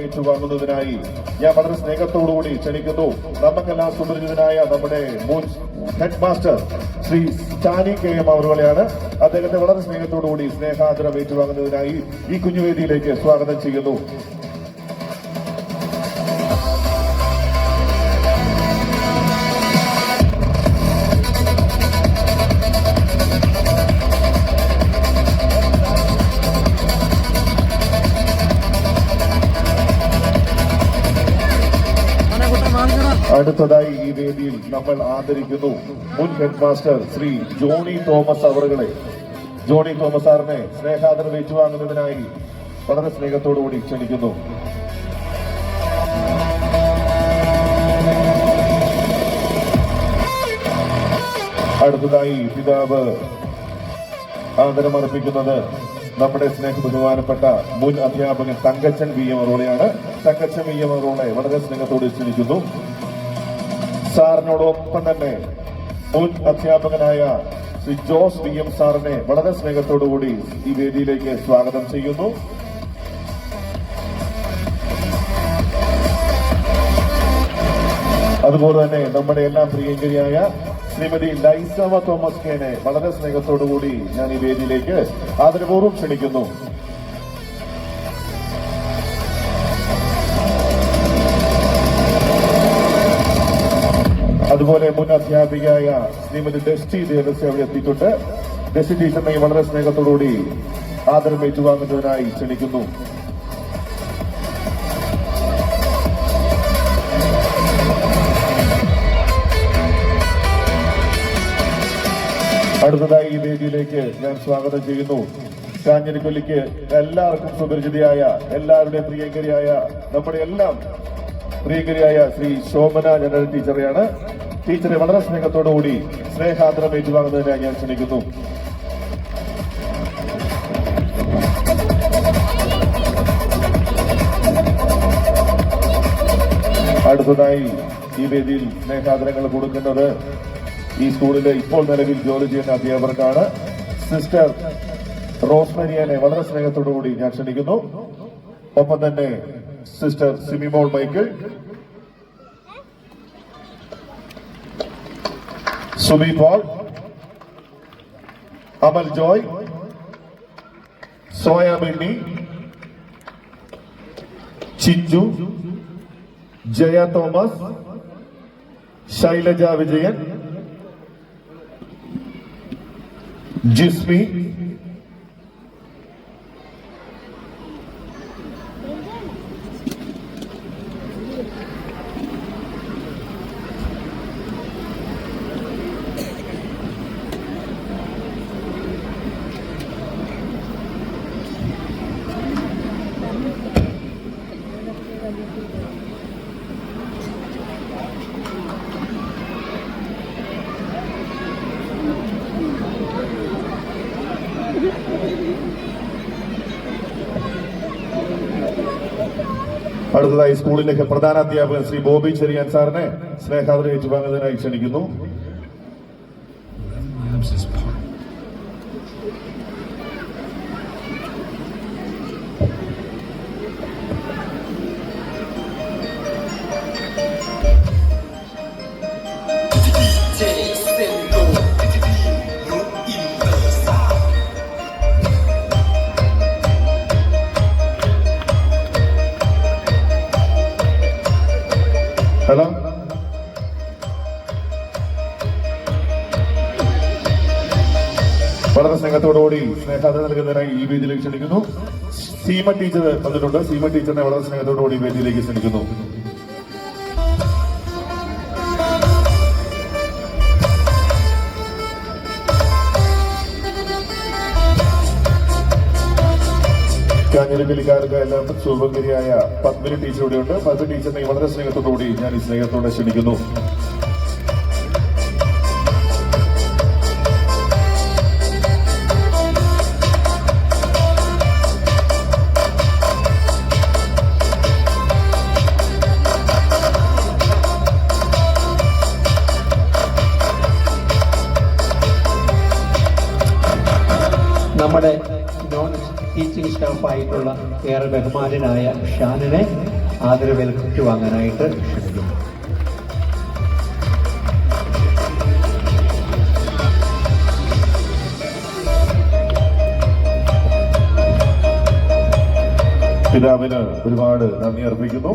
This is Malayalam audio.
ഏറ്റുവാങ്ങുന്നതിനായി ഞാൻ വളരെ സ്നേഹത്തോടുകൂടി ക്ഷണിക്കുന്നു. നമുക്കെല്ലാം സുപരിചിതനായ നമ്മുടെ മുൻ head master Shri Stany KM അവരുകളെയാണ്. അദ്ദേഹത്തെ വളരെ സ്നേഹത്തോടുകൂടി സ്നേഹാദരം ഏറ്റുവാങ്ങുന്നതിനായി ഈ കുഞ്ഞുവേദിയിലേക്ക് സ്വാഗതം ചെയ്യുന്നു. അടുത്തതായി ഈ വേദിയിൽ നമ്മൾ ആദരിക്കുന്നു മുൻ ഹെഡ് മാസ്റ്റർ ശ്രീ ജോണി തോമസ് അവറുകളെ. ജോണി തോമസ് സാറിനെ സ്നേഹാദരം ഏറ്റുവാങ്ങുന്നതിനായി വളരെ സ്നേഹത്തോടുകൂടി ക്ഷണിക്കുന്നു. അടുത്തതായി പിതാവ് ആദരമർപ്പിക്കുന്നത് നമ്മുടെ സ്നേഹബഹുമാനപ്പെട്ട മുൻ അധ്യാപകൻ തങ്കച്ചൻ VM അവരോടെയാണ്. തങ്കച്ചൻ VM അവരോടെ വളരെ സ്നേഹത്തോടെ ക്ഷണിക്കുന്നു. സാറിനോടൊപ്പം തന്നെ മുൻ അധ്യാപകനായ ശ്രീ ജോസ് VM സാറിനെ വളരെ സ്നേഹത്തോടുകൂടി ഈ വേദിയിലേക്ക് സ്വാഗതം ചെയ്യുന്നു. അതുപോലെ തന്നെ നമ്മുടെ എല്ലാം പ്രിയങ്കരിയായ ശ്രീമതി ലൈസവ തോമസ് കെനെ വളരെ സ്നേഹത്തോടുകൂടി ഞാൻ ഈ വേദിയിലേക്ക് ആദരപൂർവ്വം ക്ഷണിക്കുന്നു. അതുപോലെ മുൻ അധ്യാപികയായ ശ്രീമതി ഡെസ്റ്റി ദേവസ്യ അവിടെ എത്തിയിട്ടുണ്ട്. ഡെസ്റ്റി ടീച്ചറിനെ വളരെ സ്നേഹത്തോടുകൂടി ആദരം ഏറ്റുവാങ്ങുന്നതിനായി ക്ഷണിക്കുന്നു. അടുത്തതായി ഈ വേദിയിലേക്ക് ഞാൻ സ്വാഗതം ചെയ്യുന്നു. കാഞ്ഞിരക്കൊല്ലിക്ക് എല്ലാവർക്കും സുപരിചിതയായ എല്ലാവരുടെയും പ്രിയങ്കരിയായ നമ്മുടെ എല്ലാം പ്രിയങ്കരിയായ ശ്രീ ശോഭന ജനറൽ ടീച്ചറെയാണ്. ടീച്ചറെ വളരെ സ്നേഹത്തോടുകൂടി സ്നേഹാദരം ഏറ്റുവാങ്ങുന്നതിനായി ഞാൻ ക്ഷണിക്കുന്നു. അടുത്തതായി ഈ വേദിയിൽ സ്നേഹാദരങ്ങൾ കൊടുക്കുന്നത് ഈ സ്കൂളിലെ ഇപ്പോൾ നിലവിൽ ജോലി ചെയ്യുന്ന അധ്യാപകർക്കാണ്. സിസ്റ്റർ റോസ്മരിയനെ വളരെ സ്നേഹത്തോടുകൂടി ഞാൻ ക്ഷണിക്കുന്നു. ഒപ്പം തന്നെ സിസ്റ്റർ സിമിമോൾ മൈക്കിൾ, സുബി പോൾ, അമൽ ജോയ്, സോയ ബെന്നി, ചിഞ്ചു, ജയ തോമസ്, ശൈലജ വിജയൻ, ജിസ്മി, അടുത്തതായി സ്കൂളിലേക്ക് പ്രധാന അധ്യാപകൻ ശ്രീ ബോബി ചെറിയാൻ സാറിനെ സ്നേഹാദരം ഏറ്റുവാങ്ങുന്നതിനായി ക്ഷണിക്കുന്നു. ഹലോ, വളരെ സ്നേഹത്തോടുകൂടി സ്നേഹാദരം നൽകുന്നതിനായി ഈ വേദിയിലേക്ക് ക്ഷണിക്കുന്നു. സീമ ടീച്ചർ വന്നിട്ടുണ്ട്. സീമ ടീച്ചറിനെ വളരെ സ്നേഹത്തോടുകൂടി വേദിയിലേക്ക് ക്ഷണിക്കുന്നു. കാഞ്ഞിരപ്പള്ളിക്കാർക്ക് എല്ലാവർക്കും ശുഭകരിയായ പത്മിനി ടീച്ചർ ഇവിടെയുണ്ട്. പത്മിനി ടീച്ചറിനെ വളരെ സ്നേഹത്തോടുകൂടി ഞാൻ ഈ സ്നേഹത്തോടെ ക്ഷണിക്കുന്നു. നമ്മുടെ നോൺ ടീച്ചിങ് സ്റ്റാഫായിട്ടുള്ള ഏറെ ബഹുമാനനായ ഷാനിനെ ആദരവേൽക്കുവാങ്ങാനായിട്ട് ക്ഷണിക്കുന്നു. പിതാവിന് ഒരുപാട് നന്ദി അർപ്പിക്കുന്നു.